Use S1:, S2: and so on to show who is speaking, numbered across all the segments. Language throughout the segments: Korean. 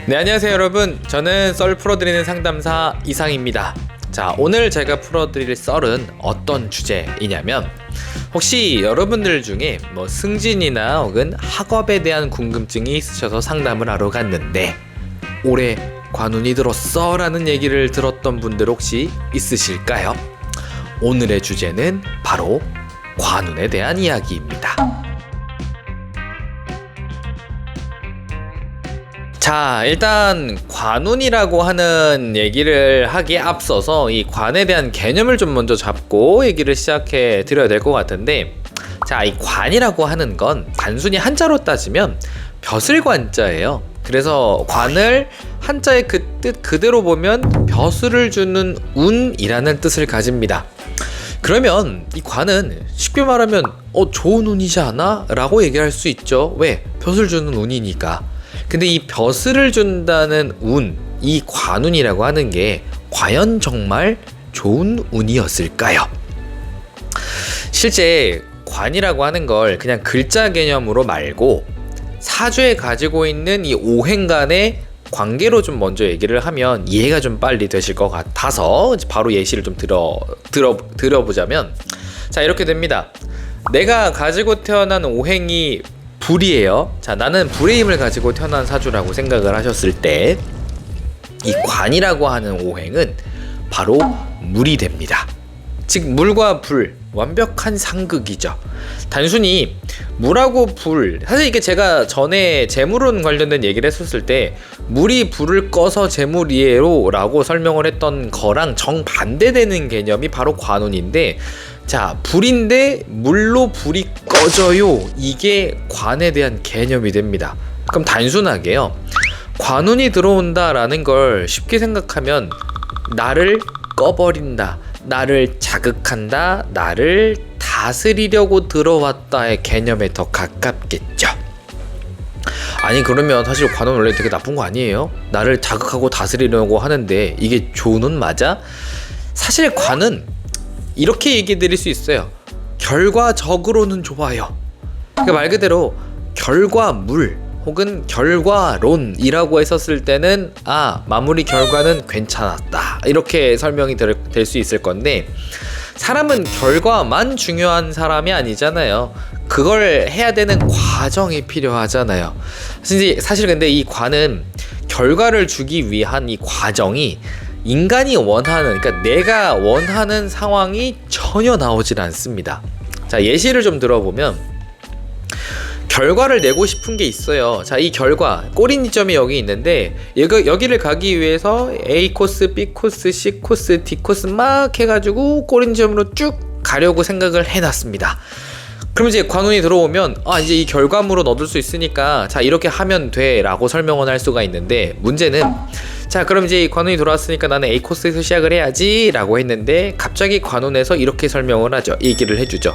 S1: 네, 안녕하세요 여러분. 저는 썰 풀어드리는 상담사 이상입니다. 자, 오늘 제가 풀어드릴 썰은 어떤 주제이냐면, 혹시 여러분들 중에 승진이나 혹은 학업에 대한 궁금증이 있으셔서 상담을 하러 갔는데 올해 관운이 들었어 라는 얘기를 들었던 분들 혹시 있으실까요? 오늘의 주제는 바로 관운에 대한 이야기입니다. 자, 일단 관운이라고 하는 얘기를 하기에 앞서서 이 관에 대한 개념을 좀 먼저 잡고 얘기를 시작해 드려야 될 것 같은데, 자, 이 관이라고 하는 건 단순히 한자로 따지면 벼슬관자예요. 그래서 관을 한자의 그 뜻 그대로 보면 벼슬을 주는 운이라는 뜻을 가집니다. 그러면 이 관은 쉽게 말하면 좋은 운이지 않아? 라고 얘기할 수 있죠. 왜? 벼슬 주는 운이니까. 근데 이 벼슬을 준다는 운, 이 관운이라고 하는 게 과연 정말 좋은 운이었을까요? 실제 관이라고 하는 걸 그냥 글자 개념으로 말고 사주에 가지고 있는 이 오행간의 관계로 좀 먼저 얘기를 하면 이해가 좀 빨리 되실 것 같아서 바로 예시를 좀 들어보자면, 자, 이렇게 됩니다. 내가 가지고 태어난 오행이 불이에요. 자, 나는 불의 힘을 가지고 태어난 사주라고 생각을 하셨을 때 이 관이라고 하는 오행은 바로 물이 됩니다. 즉 물과 불, 완벽한 상극이죠. 단순히 물하고 불, 사실 이게 제가 전에 재물운 관련된 얘기를 했었을 때 물이 불을 꺼서 재물이에요 라고 설명을 했던 거랑 정반대되는 개념이 바로 관운인데, 자, 불인데 물로 불이 꺼져요. 이게 관에 대한 개념이 됩니다. 그럼 단순하게요, 관운이 들어온다라는 걸 쉽게 생각하면 나를 꺼버린다, 나를 자극한다, 나를 다스리려고 들어왔다의 개념에 더 가깝겠죠. 아니, 그러면 사실 관은 원래 되게 나쁜 거 아니에요? 나를 자극하고 다스리려고 하는데 이게 좋은 운 맞아? 사실 관은 이렇게 얘기 드릴 수 있어요. 결과적으로는 좋아요. 그러니까 말 그대로 결과물 혹은 결과론이라고 했었을 때는 마무리 결과는 괜찮았다, 이렇게 설명이 될 수 있을 건데, 사람은 결과만 중요한 사람이 아니잖아요. 그걸 해야 되는 과정이 필요하잖아요. 사실 근데 이 관은 결과를 주기 위한 이 과정이 인간이 원하는, 그러니까 내가 원하는 상황이 전혀 나오질 않습니다. 자, 예시를 좀 들어보면 결과를 내고 싶은 게 있어요. 자, 이 결과 꼬리니점이 여기 있는데 여기를 가기 위해서 A 코스, B 코스, C 코스, D 코스 막 해가지고 꼬리니점으로 쭉 가려고 생각을 해놨습니다. 그럼 이제 관운이 들어오면 이제 이 결과물은 얻을 수 있으니까 자, 이렇게 하면 돼 라고 설명을 할 수가 있는데, 문제는 자, 그럼 이제 이 관운이 들어왔으니까 나는 A 코스에서 시작을 해야지 라고 했는데 갑자기 관운에서 이렇게 설명을 하죠. 얘기를 해주죠.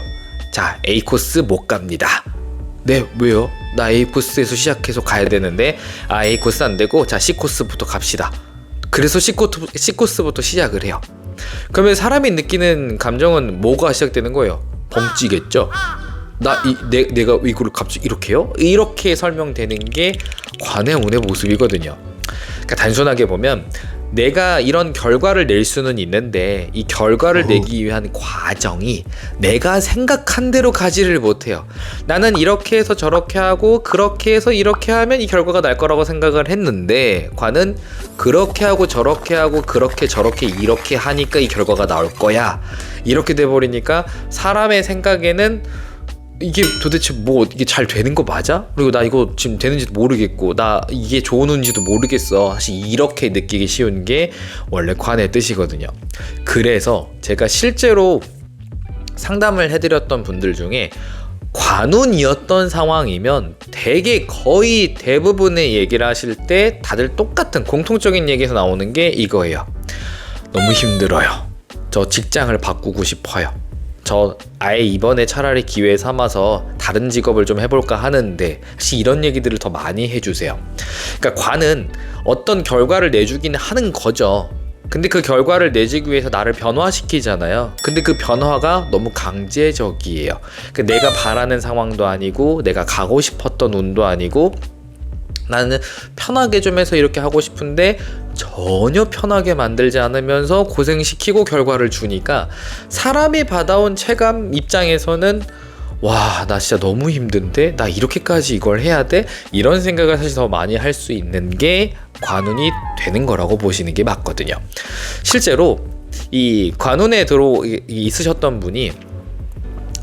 S1: 자, A 코스 못 갑니다. 네, 왜요? 나 A 코스에서 시작해서 가야 되는데 A 코스 안 되고, 자, C 코스부터 갑시다. 그래서 C 코스부터 시작을 해요. 그러면 사람이 느끼는 감정은 뭐가 시작되는 거예요? 벙찌겠죠? 내가 이거를 갑자기 이렇게 해요? 이렇게 설명되는 게 관의 운의 모습이거든요. 그러니까 단순하게 보면 내가 이런 결과를 낼 수는 있는데 이 결과를 내기 위한 과정이 내가 생각한 대로 가지를 못해요. 나는 이렇게 해서 저렇게 하고 그렇게 해서 이렇게 하면 이 결과가 날 거라고 생각을 했는데, 관은 그렇게 하고 저렇게 하고 그렇게 저렇게 이렇게 하니까 이 결과가 나올 거야, 이렇게 돼버리니까 사람의 생각에는 이게 도대체 이게 잘 되는 거 맞아? 그리고 나 이거 지금 되는지도 모르겠고 나 이게 좋은 운인지도 모르겠어. 사실 이렇게 느끼기 쉬운 게 원래 관의 뜻이거든요. 그래서 제가 실제로 상담을 해드렸던 분들 중에 관운이었던 상황이면 되게 거의 대부분의 얘기를 하실 때 다들 똑같은 공통적인 얘기에서 나오는 게 이거예요. 너무 힘들어요. 저 직장을 바꾸고 싶어요. 저 아예 이번에 차라리 기회 삼아서 다른 직업을 좀 해볼까 하는데, 사실 이런 얘기들을 더 많이 해주세요. 그러니까 관은 어떤 결과를 내주긴 하는 거죠. 근데 그 결과를 내주기 위해서 나를 변화시키잖아요. 근데 그 변화가 너무 강제적이에요. 내가 바라는 상황도 아니고 내가 가고 싶었던 운도 아니고 나는 편하게 좀 해서 이렇게 하고 싶은데 전혀 편하게 만들지 않으면서 고생시키고 결과를 주니까 사람이 받아온 체감 입장에서는 와, 나 진짜 너무 힘든데? 나 이렇게까지 이걸 해야 돼? 이런 생각을 사실 더 많이 할 수 있는 게 관운이 되는 거라고 보시는 게 맞거든요. 실제로 이 관운에 있으셨던 분이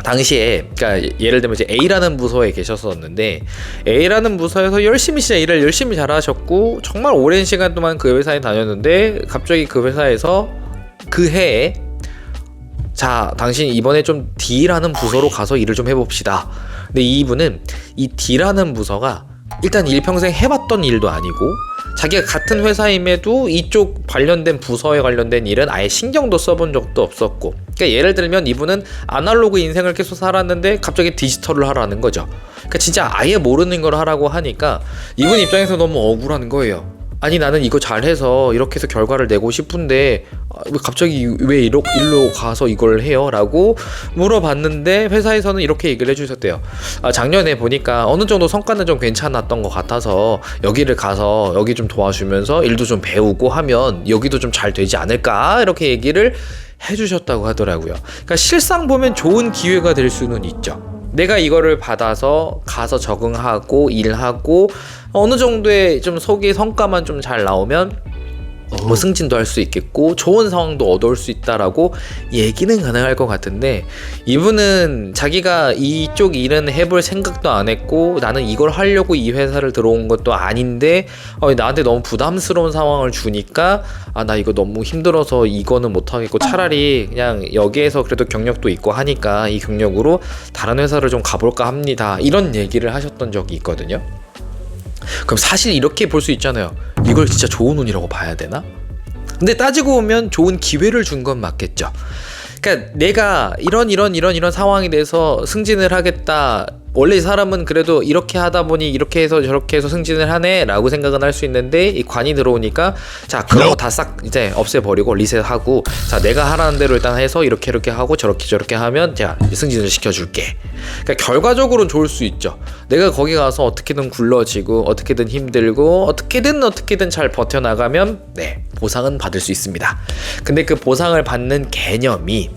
S1: 당시에, 그러니까 예를 들면 이제 A라는 부서에 계셨었는데, A라는 부서에서 열심히 진짜 일을 열심히 잘하셨고 정말 오랜 시간 동안 그 회사에 다녔는데, 갑자기 그 회사에서 그 해에 자, 당신 이번에 좀 D라는 부서로 가서 일을 좀 해봅시다. 근데 이분은 이 D라는 부서가 일단 일평생 해봤던 일도 아니고, 자기가 같은 회사임에도 이쪽 관련된 부서에 관련된 일은 아예 신경도 써본 적도 없었고, 그러니까 예를 들면 이분은 아날로그 인생을 계속 살았는데 갑자기 디지털을 하라는 거죠. 그러니까 진짜 아예 모르는 걸 하라고 하니까 이분 입장에서 너무 억울한 거예요. 아니, 나는 이거 잘해서 이렇게 해서 결과를 내고 싶은데 갑자기 왜 일로 가서 이걸 해요? 라고 물어봤는데 회사에서는 이렇게 얘기를 해주셨대요. 작년에 보니까 어느 정도 성과는 좀 괜찮았던 것 같아서 여기를 가서 여기 좀 도와주면서 일도 좀 배우고 하면 여기도 좀 잘 되지 않을까? 이렇게 얘기를 해주셨다고 하더라고요. 그러니까 실상 보면 좋은 기회가 될 수는 있죠. 내가 이거를 받아서 가서 적응하고 일하고 어느 정도의 좀 속의 성과만 좀 잘 나오면 뭐 승진도 할 수 있겠고 좋은 상황도 얻어올 수 있다라고 얘기는 가능할 것 같은데, 이분은 자기가 이쪽 일은 해볼 생각도 안 했고 나는 이걸 하려고 이 회사를 들어온 것도 아닌데 나한테 너무 부담스러운 상황을 주니까 나 이거 너무 힘들어서 이거는 못하겠고 차라리 그냥 여기에서 그래도 경력도 있고 하니까 이 경력으로 다른 회사를 좀 가볼까 합니다, 이런 얘기를 하셨던 적이 있거든요. 그럼 사실 이렇게 볼 수 있잖아요. 이걸 진짜 좋은 운이라고 봐야 되나? 근데 따지고 보면 좋은 기회를 준 건 맞겠죠. 그러니까 내가 이런 상황이 돼서 승진을 하겠다. 원래 사람은 그래도 이렇게 하다 보니 이렇게 해서 저렇게 해서 승진을 하네 라고 생각은 할 수 있는데, 이 관이 들어오니까 자, 그런 거 다 싹 이제 없애버리고 리셋하고, 자, 내가 하라는 대로 일단 해서 이렇게 하고 저렇게 하면 자, 승진을 시켜줄게. 그러니까 결과적으로는 좋을 수 있죠. 내가 거기 가서 어떻게든 굴러지고 어떻게든 힘들고 어떻게든 잘 버텨나가면 네, 보상은 받을 수 있습니다. 근데 그 보상을 받는 개념이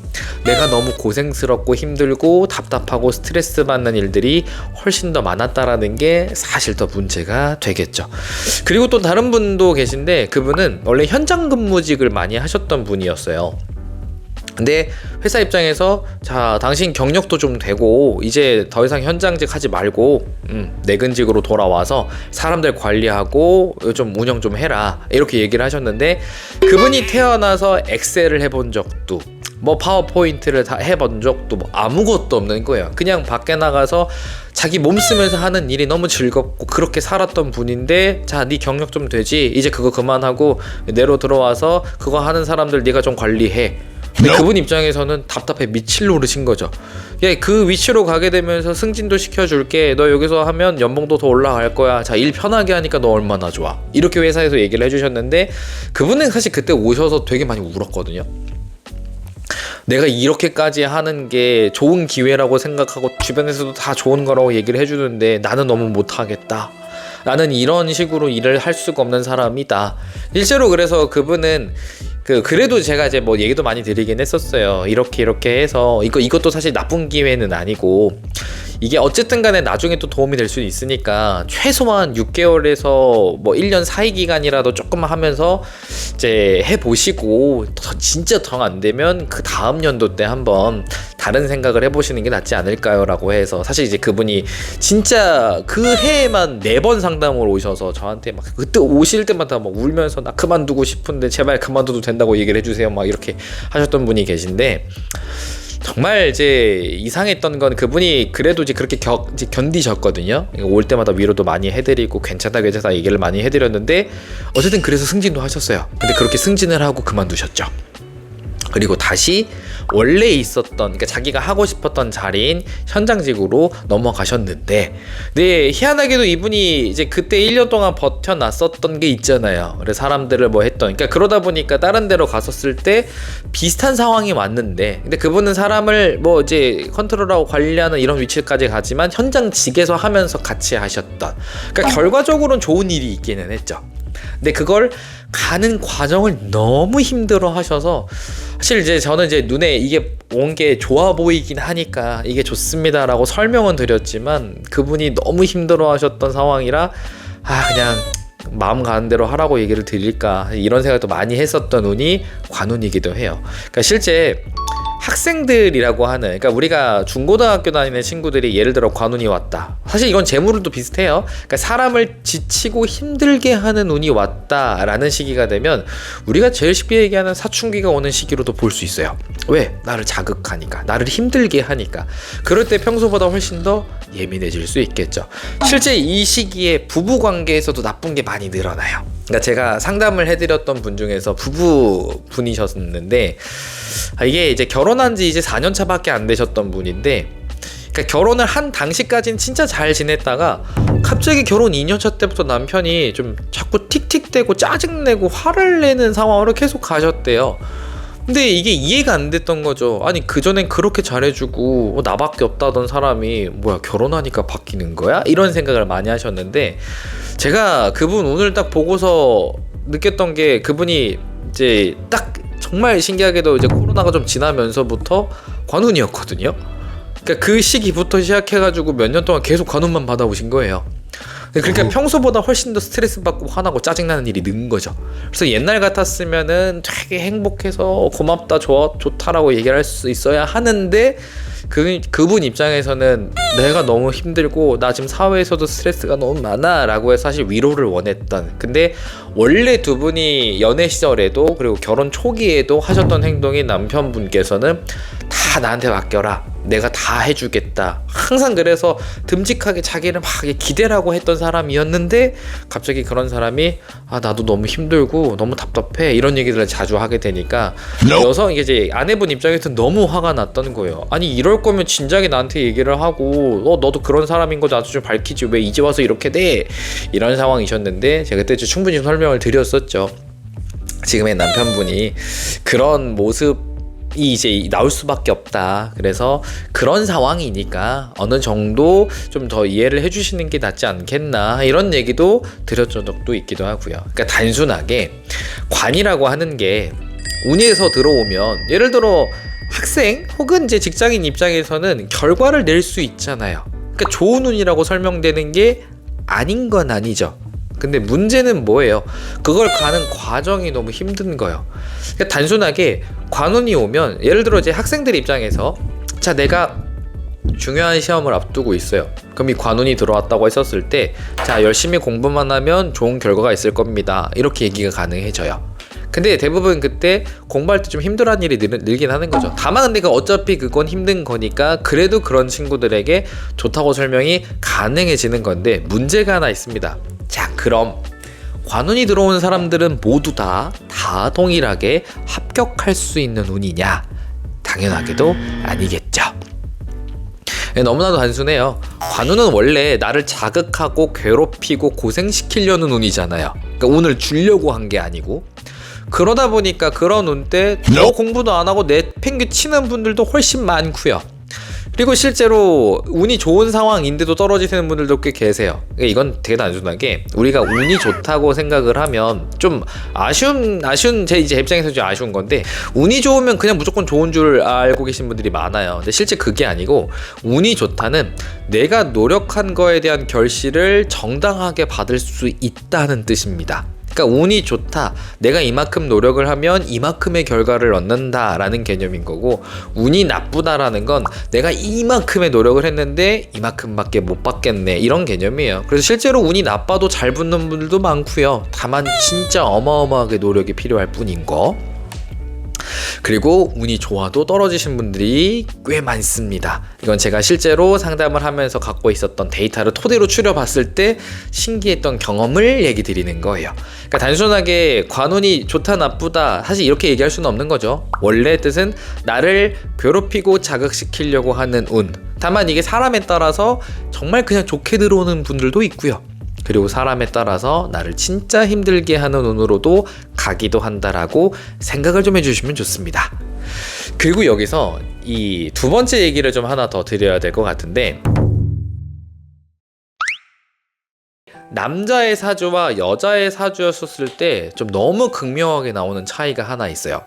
S1: 내가 너무 고생스럽고 힘들고 답답하고 스트레스 받는 일들이 훨씬 더 많았다라는 게 사실 더 문제가 되겠죠. 그리고 또 다른 분도 계신데, 그분은 원래 현장 근무직을 많이 하셨던 분이었어요. 근데 회사 입장에서 자, 당신 경력도 좀 되고 이제 더 이상 현장직 하지 말고 내근직으로 돌아와서 사람들 관리하고 좀 운영 좀 해라, 이렇게 얘기를 하셨는데, 그분이 태어나서 엑셀을 해본 적도 뭐 파워포인트를 다 해본 적도 뭐 아무것도 없는 거예요. 그냥 밖에 나가서 자기 몸 쓰면서 하는 일이 너무 즐겁고 그렇게 살았던 분인데, 자, 네 경력 좀 되지, 이제 그거 그만하고 내로 들어와서 그거 하는 사람들 네가 좀 관리해. 근데 그분 입장에서는 답답해 미칠 노릇인 거죠. 예, 그 위치로 가게 되면서 승진도 시켜줄게, 너 여기서 하면 연봉도 더 올라갈 거야, 자, 일 편하게 하니까 너 얼마나 좋아, 이렇게 회사에서 얘기를 해주셨는데, 그분은 사실 그때 오셔서 되게 많이 울었거든요. 내가 이렇게까지 하는 게 좋은 기회라고 생각하고 주변에서도 다 좋은 거라고 얘기를 해주는데 나는 너무 못하겠다, 나는 이런 식으로 일을 할 수가 없는 사람이다. 실제로 그래서 그분은 그래도 제가 이제 뭐 얘기도 많이 드리긴 했었어요. 이렇게 해서 이것도 사실 나쁜 기회는 아니고, 이게 어쨌든 간에 나중에 또 도움이 될 수 있으니까 최소한 6개월에서 뭐 1년 사이 기간이라도 조금 하면서 이제 해보시고, 진짜 정 안 되면 그 다음 연도 때 한번 다른 생각을 해보시는 게 낫지 않을까요? 라고 해서, 사실 이제 그분이 진짜 그 해에만 4번 상담을 오셔서 저한테 막 그때 오실 때마다 막 울면서 나 그만두고 싶은데 제발 그만둬도 된다고 얘기를 해주세요, 막 이렇게 하셨던 분이 계신데, 정말 이제 이상했던 건 그분이 그래도 이제 그렇게 견디셨거든요. 올 때마다 위로도 많이 해드리고 괜찮다 얘기를 많이 해드렸는데, 어쨌든 그래서 승진도 하셨어요. 근데 그렇게 승진을 하고 그만두셨죠. 그리고 다시 원래 있었던, 그러니까 자기가 하고 싶었던 자리인 현장직으로 넘어가셨는데, 네, 희한하게도 이분이 이제 그때 1년 동안 버텨놨었던 게 있잖아요. 그래서 사람들을 뭐 했던, 그러니까 그러다 보니까 다른 데로 갔었을 때 비슷한 상황이 왔는데, 근데 그분은 사람을 뭐 이제 컨트롤하고 관리하는 이런 위치까지 가지만 현장직에서 하면서 같이 하셨던, 그러니까 결과적으로는 좋은 일이 있기는 했죠. 근데 그걸 가는 과정을 너무 힘들어 하셔서, 사실 이제 저는 이제 눈에 이게 온 게 좋아 보이긴 하니까 이게 좋습니다라고 설명은 드렸지만, 그분이 너무 힘들어 하셨던 상황이라 그냥 마음 가는 대로 하라고 얘기를 드릴까 이런 생각도 많이 했었던 운이 관운이기도 해요. 그러니까 실제 학생들이라고 하는, 그러니까 우리가 중고등학교 다니는 친구들이 예를 들어 관운이 왔다. 사실 이건 재물도 비슷해요. 그러니까 사람을 지치고 힘들게 하는 운이 왔다라는 시기가 되면 우리가 제일 쉽게 얘기하는 사춘기가 오는 시기로도 볼 수 있어요. 왜? 나를 자극하니까, 나를 힘들게 하니까. 그럴 때 평소보다 훨씬 더 예민해질 수 있겠죠. 실제 이 시기에 부부 관계에서도 나쁜 게 많이 늘어나요. 그러니까 제가 상담을 해드렸던 분 중에서 부부분이셨는데, 이게 이제 결혼한 지 이제 4년 차밖에 안 되셨던 분인데, 그러니까 결혼을 한 당시까지는 진짜 잘 지냈다가 갑자기 결혼 2년 차 때부터 남편이 좀 자꾸 틱틱대고 짜증내고 화를 내는 상황으로 계속 가셨대요. 근데 이게 이해가 안 됐던 거죠. 아니, 그전엔 그렇게 잘해주고 나밖에 없다던 사람이 뭐야, 결혼하니까 바뀌는 거야? 이런 생각을 많이 하셨는데, 제가 그분 오늘 딱 보고서 느꼈던 게, 그분이 이제 딱 정말 신기하게도 이제 코로나가 좀 지나면서부터 관운이었거든요. 그러니까 그 시기부터 시작해가지고 몇 년 동안 계속 관운만 받아오신 거예요. 그러니까 평소보다 훨씬 더 스트레스 받고 화나고 짜증나는 일이 는 거죠. 그래서 옛날 같았으면은 되게 행복해서 고맙다, 좋다라고 얘기를 할 수 있어야 하는데, 그분 입장에서는 내가 너무 힘들고 나 지금 사회에서도 스트레스가 너무 많아 라고 해서 사실 위로를 원했던, 근데 원래 두 분이 연애 시절에도 그리고 결혼 초기에도 하셨던 행동이 남편분께서는 다 나한테 맡겨라, 내가 다 해주겠다, 항상 그래서 듬직하게 자기를 막 기대라고 했던 사람이었는데, 갑자기 그런 사람이 나도 너무 힘들고 너무 답답해 이런 얘기들을 자주 하게 되니까 여성, 이제 아내분 입장에서는 너무 화가 났던 거예요. 아니, 이럴 거면 진작에 나한테 얘기를 하고 너도 그런 사람인 거 나도 좀 밝히지, 왜 이제 와서 이렇게 돼, 이런 상황이셨는데, 제가 그때 충분히 설명을 드렸었죠. 지금의 남편분이 그런 모습 이제 나올 수밖에 없다. 그래서 그런 상황이니까 어느 정도 좀 더 이해를 해주시는 게 낫지 않겠나, 이런 얘기도 드렸던 적도 있기도 하고요. 그러니까 단순하게 관이라고 하는 게 운에서 들어오면, 예를 들어 학생 혹은 이제 직장인 입장에서는 결과를 낼 수 있잖아요. 그러니까 좋은 운이라고 설명되는 게 아닌 건 아니죠. 근데 문제는 뭐예요? 그걸 가는 과정이 너무 힘든 거예요. 그러니까 단순하게 관운이 오면, 예를 들어 이제 학생들 입장에서, 자, 내가 중요한 시험을 앞두고 있어요. 그럼 이 관운이 들어왔다고 했었을 때, 자, 열심히 공부만 하면 좋은 결과가 있을 겁니다, 이렇게 얘기가 가능해져요. 근데 대부분 그때 공부할 때 좀 힘들어하는 일이 늘긴 하는 거죠. 다만 근데 어차피 그건 힘든 거니까 그래도 그런 친구들에게 좋다고 설명이 가능해지는 건데, 문제가 하나 있습니다. 자, 그럼 관운이 들어오는 사람들은 모두 다 동일하게 합격할 수 있는 운이냐? 당연하게도 아니겠죠. 너무나도 단순해요. 관운은 원래 나를 자극하고 괴롭히고 고생시키려는 운이잖아요. 그러니까 운을 주려고 한 게 아니고, 그러다 보니까 그런 운 때 너 공부도 안 하고 내팽개치는 분들도 훨씬 많고요. 그리고 실제로 운이 좋은 상황인데도 떨어지시는 분들도 꽤 계세요. 이건 되게 단순하게 우리가 운이 좋다고 생각을 하면 좀 아쉬운 제 입장에서 좀 아쉬운 건데, 운이 좋으면 그냥 무조건 좋은 줄 알고 계신 분들이 많아요. 근데 실제 그게 아니고, 운이 좋다는 내가 노력한 거에 대한 결실을 정당하게 받을 수 있다는 뜻입니다. 그러니까 운이 좋다, 내가 이만큼 노력을 하면 이만큼의 결과를 얻는다라는 개념인 거고, 운이 나쁘다라는 건 내가 이만큼의 노력을 했는데 이만큼밖에 못 받겠네, 이런 개념이에요. 그래서 실제로 운이 나빠도 잘 붙는 분들도 많고요. 다만 진짜 어마어마하게 노력이 필요할 뿐인 거. 그리고 운이 좋아도 떨어지신 분들이 꽤 많습니다. 이건 제가 실제로 상담을 하면서 갖고 있었던 데이터를 토대로 추려봤을 때 신기했던 경험을 얘기 드리는 거예요. 그러니까 단순하게 관운이 좋다 나쁘다 사실 이렇게 얘기할 수는 없는 거죠. 원래 뜻은 나를 괴롭히고 자극시키려고 하는 운. 다만 이게 사람에 따라서 정말 그냥 좋게 들어오는 분들도 있고요. 그리고 사람에 따라서 나를 진짜 힘들게 하는 운으로도 가기도 한다라고 생각을 좀 해주시면 좋습니다. 그리고 여기서 이 두 번째 얘기를 좀 하나 더 드려야 될 것 같은데, 남자의 사주와 여자의 사주였었을 때 좀 너무 극명하게 나오는 차이가 하나 있어요.